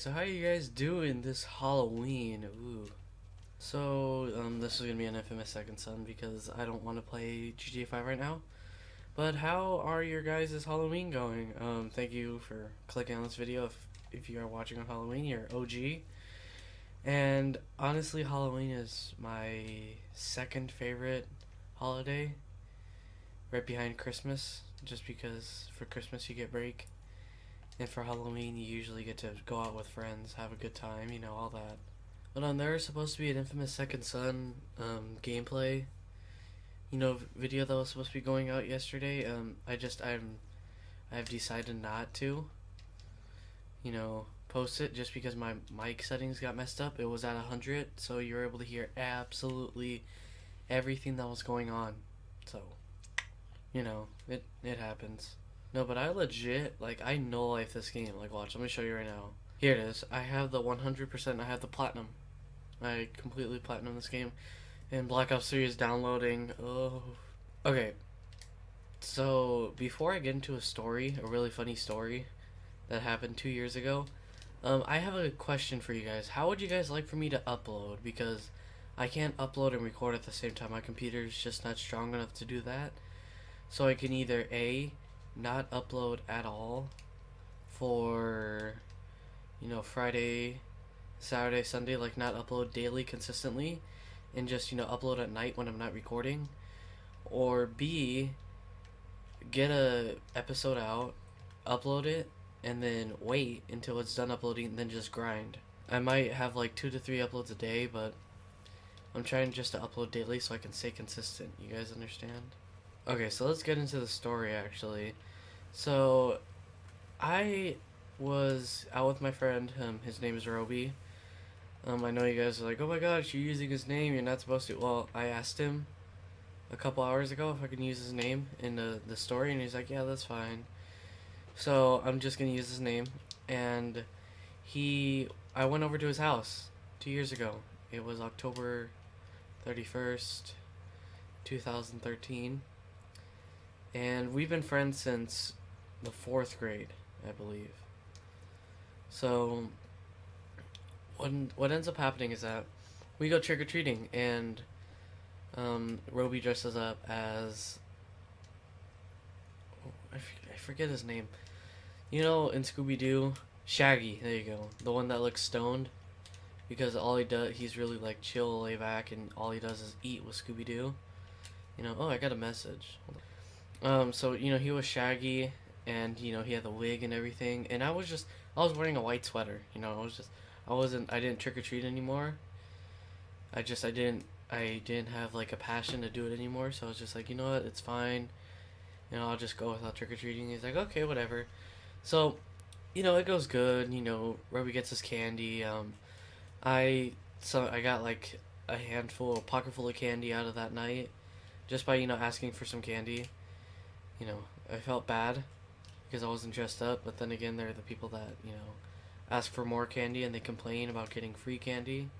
Alright, so how you guys doing this Halloween? Ooh. So, this is gonna be an infamous second son because I don't want to play GTA 5 right now. But how are your guys' Halloween going? Thank you for clicking on this video if you are watching on Halloween, you're OG. And honestly, Halloween is my second favorite holiday, right behind Christmas, just because for Christmas you get break. And for Halloween, you usually get to go out with friends, have a good time, all that. But there's supposed to be an infamous Second Son gameplay, video that was supposed to be going out yesterday. I've decided not to, post it just because my mic settings got messed up. It was at 100, so you were able to hear absolutely everything that was going on. So, it happens. No, but I legit, I know life this game. Watch, let me show you right now. Here it is. I have the 100%, I have the platinum. I completely platinum this game. And Black Ops 3 is downloading. Oh. Okay. So, before I get into a really funny story that happened 2 years ago, I have a question for you guys. How would you guys like for me to upload? Because I can't upload and record at the same time. My computer's just not strong enough to do that. So I can either A, not upload at all for Friday, Saturday, Sunday, not upload daily consistently and just upload at night when I'm not recording, or B, get a episode out, upload it, and then wait until it's done uploading and then just grind. I might have 2 to 3 uploads a day, but I'm trying just to upload daily so I can stay consistent. You guys understand? Okay, so let's get into the story actually. So, I was out with my friend, his name is Roby. I know you guys are like, oh my gosh, you're using his name, you're not supposed to. Well, I asked him a couple hours ago if I could use his name in the story, and he's like, yeah, that's fine. So, I'm just gonna use his name, and I went over to his house 2 years ago. It was October 31st, 2013. And we've been friends since the 4th grade, I believe. So, what ends up happening is that we go trick-or-treating, and Roby dresses up as... I forget his name. In Scooby-Doo, Shaggy, there you go. The one that looks stoned. Because all he does, he's really chill, lay back, and all he does is eat with Scooby-Doo. Oh, I got a message. Hold on. So, he was Shaggy, and, he had the wig and everything, and I was wearing a white sweater, I didn't trick-or-treat anymore. I didn't have, a passion to do it anymore, so I was just like, you know what, it's fine, I'll just go without trick-or-treating. He's like, okay, whatever. So, it goes good, Roby gets his candy. I got, a pocket full of candy out of that night, just by, asking for some candy. I felt bad because I wasn't dressed up, but then again, there are the people that, ask for more candy and they complain about getting free candy.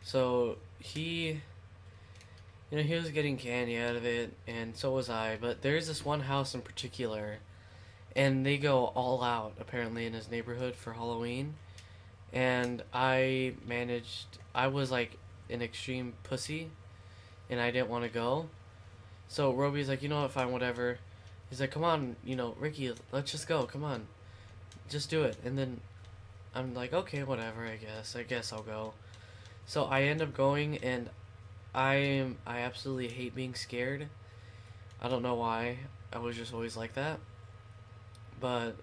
So he was getting candy out of it, and so was I, but there's this one house in particular, and they go all out, apparently, in his neighborhood for Halloween, and I was an extreme pussy, and I didn't want to go. So Roby's like, you know what, fine, whatever. He's like, come on, Ricky, let's just go, come on. Just do it. And then I'm like, okay, whatever, I guess I'll go. So I end up going, and I absolutely hate being scared. I don't know why. I was just always like that. But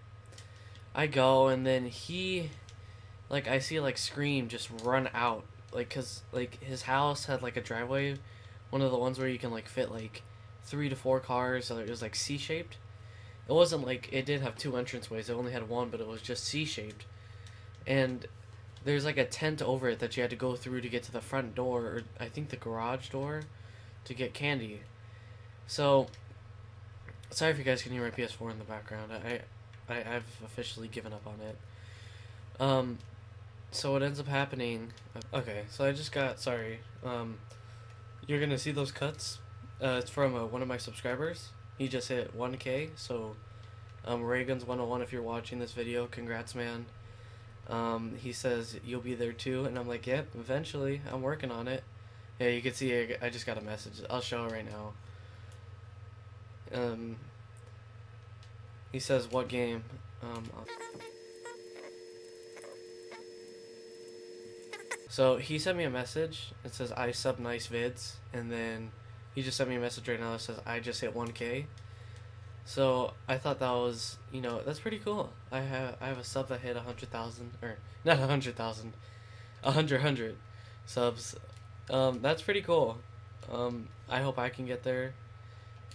I go, and then I see, Scream just run out. Cause, his house had, a driveway. One of the ones where you can, fit, 3 to 4 cars, so it was C-shaped. It wasn't it did have 2 entranceways, it only had one, but it was just C-shaped. And there's a tent over it that you had to go through to get to the front door, or I think the garage door, to get candy. So, sorry if you guys can hear my PS4 in the background. I've officially given up on it. So what ends up happening... Okay, so I just got... Sorry. You're gonna see those cuts. It's from one of my subscribers. He just hit 1K, so Reagan's 101, if you're watching this video, congrats, man. He says you'll be there too, and I'm like, yep, eventually. I'm working on it. Yeah, you can see I just got a message. I'll show it right now. Um, he says what game? So he sent me a message. It says I sub nice vids, and then he just sent me a message right now that says I just hit 1K. So I thought that was, that's pretty cool. I have a sub that hit 100,000, or not 100,000, 100 subs. That's pretty cool. I hope I can get there.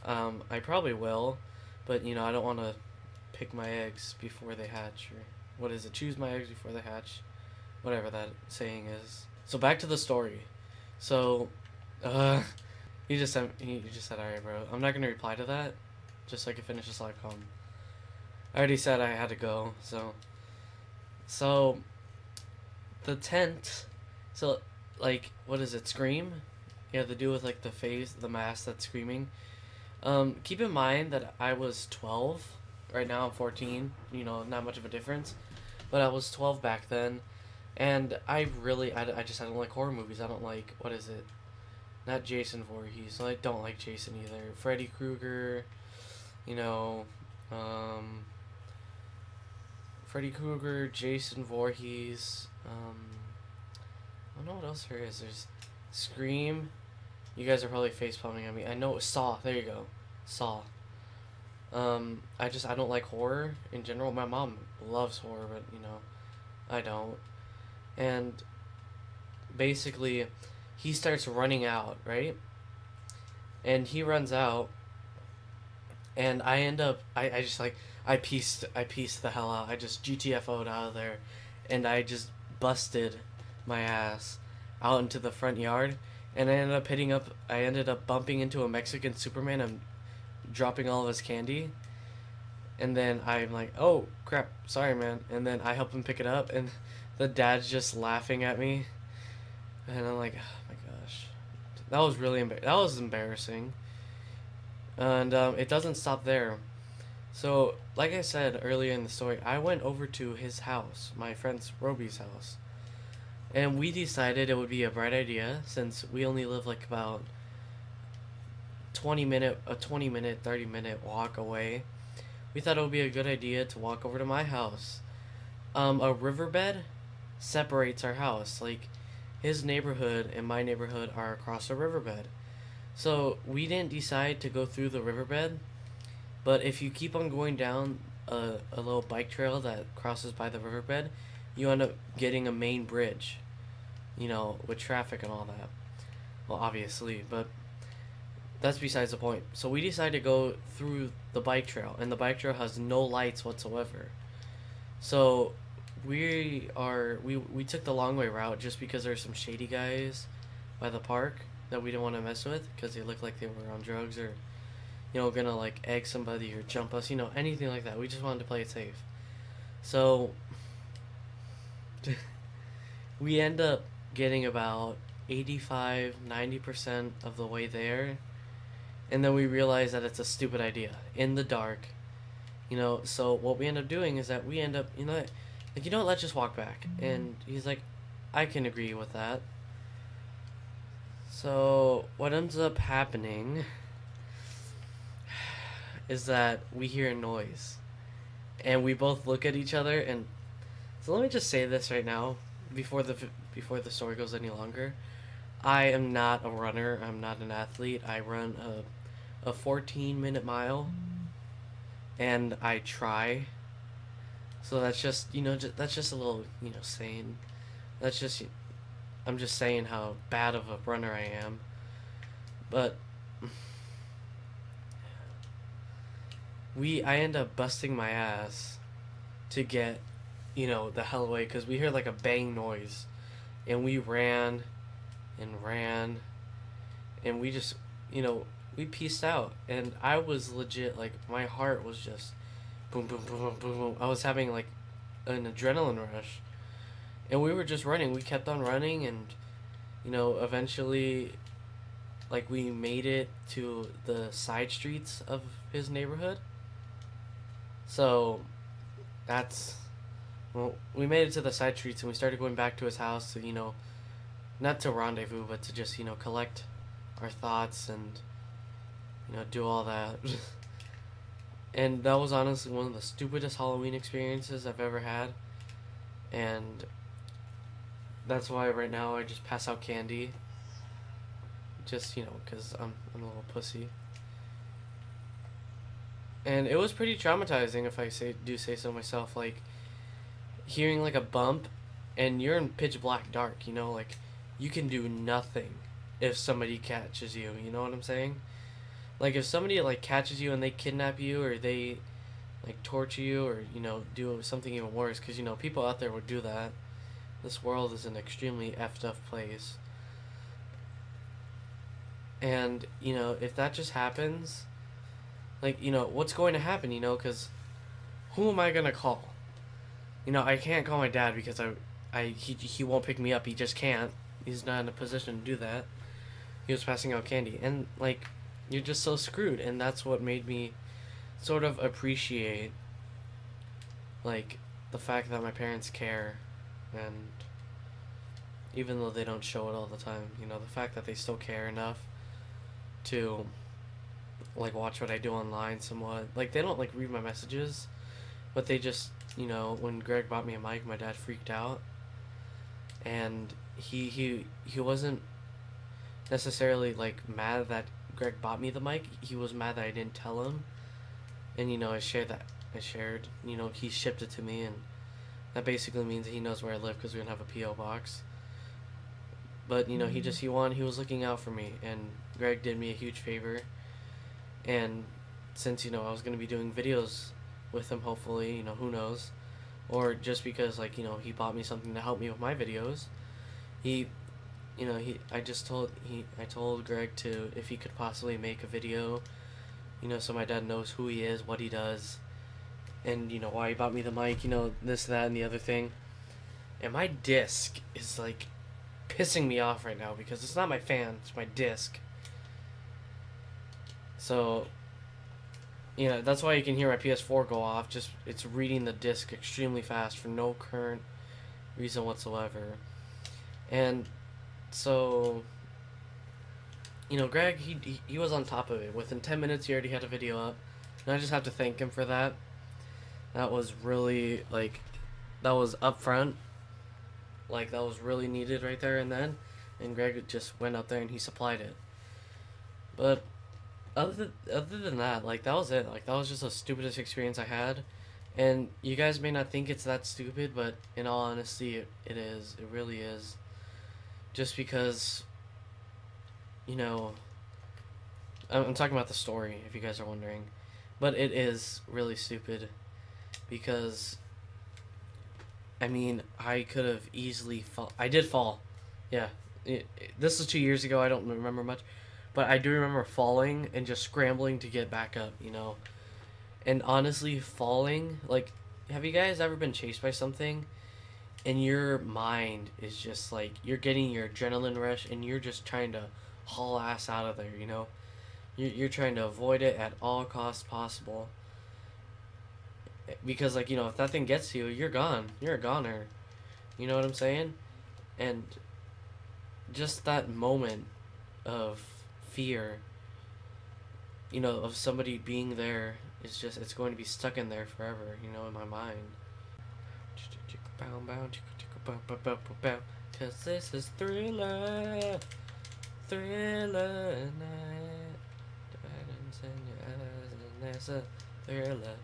I probably will, but I don't want to pick my eggs before they hatch, or what is it? Choose my eggs before they hatch, whatever that saying is. So back to the story. So, he just said, alright, bro. I'm not gonna reply to that, just so I can finish this live com. I already said I had to go, so the tent, so like, what is it? Scream? Yeah, the dude with like the face, the mask that's screaming. Keep in mind that I was 12. Right now I'm 14. Not much of a difference, but I was 12 back then, and I just I don't like horror movies. I don't like, what is it? Not Jason Voorhees. I don't like Jason either. Freddy Krueger. Freddy Krueger, Jason Voorhees. I don't know what else there is. There's Scream. You guys are probably face palming at me. I know Saw. There you go, Saw. I don't like horror in general. My mom loves horror, but I don't. And basically, he starts running out, right? And he runs out, and I end up, I just like, I pieced the hell out. I just GTFO'd out of there, and I just busted my ass out into the front yard, and I ended up bumping into a Mexican Superman and dropping all of his candy. And then I'm like, oh crap, sorry man. And then I help him pick it up, and the dad's just laughing at me, and I'm like, oh my gosh, that was really embarrassing. And it doesn't stop there. So like I said earlier in the story, I went over to his house, my friend's Roby's house, and we decided it would be a bright idea, since we only live like about 30 minute walk away. We thought it would be a good idea to walk over to my house. A riverbed separates our house. Like, his neighborhood and my neighborhood are across a riverbed. So we didn't decide to go through the riverbed, but if you keep on going down a little bike trail that crosses by the riverbed, you end up getting a main bridge, with traffic and all that. Well, obviously, but that's besides the point. So we decided to go through the bike trail, and the bike trail has no lights whatsoever. So we took the long way route just because there's some shady guys by the park that we didn't want to mess with, because they looked like they were on drugs, or gonna like egg somebody or jump us, anything like that. We just wanted to play it safe. So we end up getting about 85-90% of the way there, and then we realize that it's a stupid idea in the dark. So what we end up doing is that we end up, let's just walk back. And he's like, I can agree with that. So what ends up happening is that we hear a noise, and we both look at each other. And so let me just say this right now, before the story goes any longer. I am not a runner. I'm not an athlete. I run a 14-minute mile, and I try. So that's just, that's just a little, saying. That's just, I'm just saying how bad of a runner I am. But I end up busting my ass to get, the hell away, because we heard like a bang noise, and we ran and we just, we pieced out, and I was legit, like, my heart was just boom, boom, boom, boom, boom, boom. I was having like an adrenaline rush, and we were just running. We kept on running, and eventually, like, we made it to the side streets of his neighborhood. So that's Well, we made it to the side streets and we started going back to his house to, not to rendezvous, but to just, collect our thoughts and, do all that. And that was honestly one of the stupidest Halloween experiences I've ever had. And that's why right now I just pass out candy. Just, because I'm a little pussy. And it was pretty traumatizing, if I do say so myself. Like, hearing like a bump and you're in pitch black dark, like you can do nothing if somebody catches you, you know what I'm saying? Like if somebody like catches you and they kidnap you or they like torture you or do something even worse, because people out there would do that. This world is an extremely effed up place. And if that just happens, like what's going to happen, because who am I gonna call? I can't call my dad because he won't pick me up. He just can't. He's not in a position to do that. He was passing out candy, and like, you're just so screwed. And that's what made me sort of appreciate, like, the fact that my parents care, and even though they don't show it all the time, the fact that they still care enough to like watch what I do online somewhat. Like they don't like read my messages, but they just when Greg bought me a mic, my dad freaked out, and he wasn't necessarily like mad that Greg bought me the mic. He was mad that I didn't tell him, and I shared he shipped it to me, and that basically means that he knows where I live because we don't have a PO box. But he was looking out for me, and Greg did me a huge favor, and since I was gonna be doing videos with him, hopefully, who knows, or just because like he bought me something to help me with my videos, he I told Greg to, if he could possibly make a video, so my dad knows who he is, what he does, and why he bought me the mic, this, that, and the other thing. And my disc is like pissing me off right now because it's not my fan, it's my disc. So that's why you can hear my PS4 go off. Just it's reading the disc extremely fast for no current reason whatsoever. And so Greg, he was on top of it. Within 10 minutes he already had a video up, and I just have to thank him for that. That was really like, that was upfront, like that was really needed right there and then, and Greg just went out there and he supplied it. But other than that, like that was it. Like that was just the stupidest experience I had, and you guys may not think it's that stupid, but in all honesty, it is. It really is. Just because, I'm talking about the story, if you guys are wondering, but it is really stupid, because I mean, I could have easily fall. I did fall, yeah. This was 2 years ago. I don't remember much, but I do remember falling and just scrambling to get back up, And honestly, falling, like, have you guys ever been chased by something and your mind is just like, you're getting your adrenaline rush and you're just trying to haul ass out of there, You're trying to avoid it at all costs possible. Because, like, if that thing gets you, you're gone. You're a goner. You know what I'm saying? And just that moment of fear, of somebody being there, it's going to be stuck in there forever, in my mind. Cause this is Thriller night. Diamonds in your eyes, and there's a thriller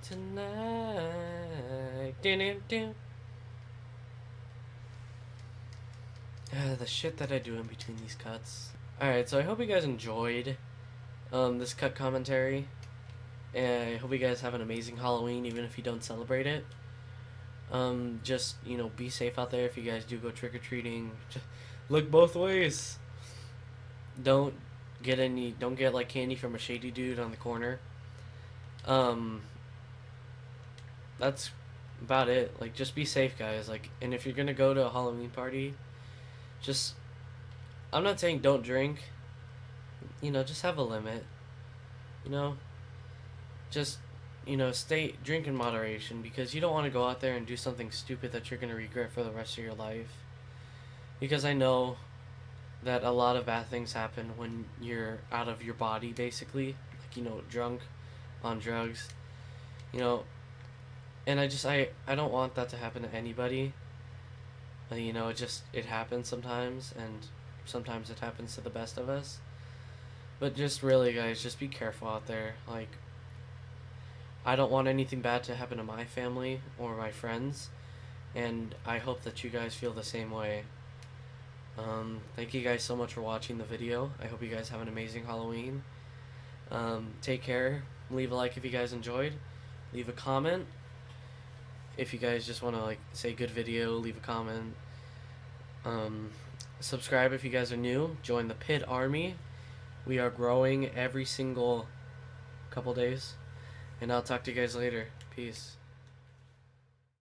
tonight. The shit that I do in between these cuts. Alright, so I hope you guys enjoyed this cut commentary, and I hope you guys have an amazing Halloween even if you don't celebrate it. Just, be safe out there if you guys do go trick-or-treating. Look both ways. Don't get like candy from a shady dude on the corner. That's about it. Like, just be safe, guys. Like, and if you're gonna go to a Halloween party, I'm not saying don't drink, just have a limit, just, drink in moderation, because you don't want to go out there and do something stupid that you're going to regret for the rest of your life. Because I know that a lot of bad things happen when you're out of your body, basically, like, drunk on drugs, you know, and I don't want that to happen to anybody. It happens sometimes, and sometimes it happens to the best of us. But just really, guys, just be careful out there. Like, I don't want anything bad to happen to my family or my friends, and I hope that you guys feel the same way. Thank you guys so much for watching the video. I hope you guys have an amazing Halloween. Take care. Leave a like if you guys enjoyed. Leave a comment. If you guys just want to say good video, leave a comment. Subscribe if you guys are new. Join the Pit Army. We are growing every single couple days. And I'll talk to you guys later. Peace.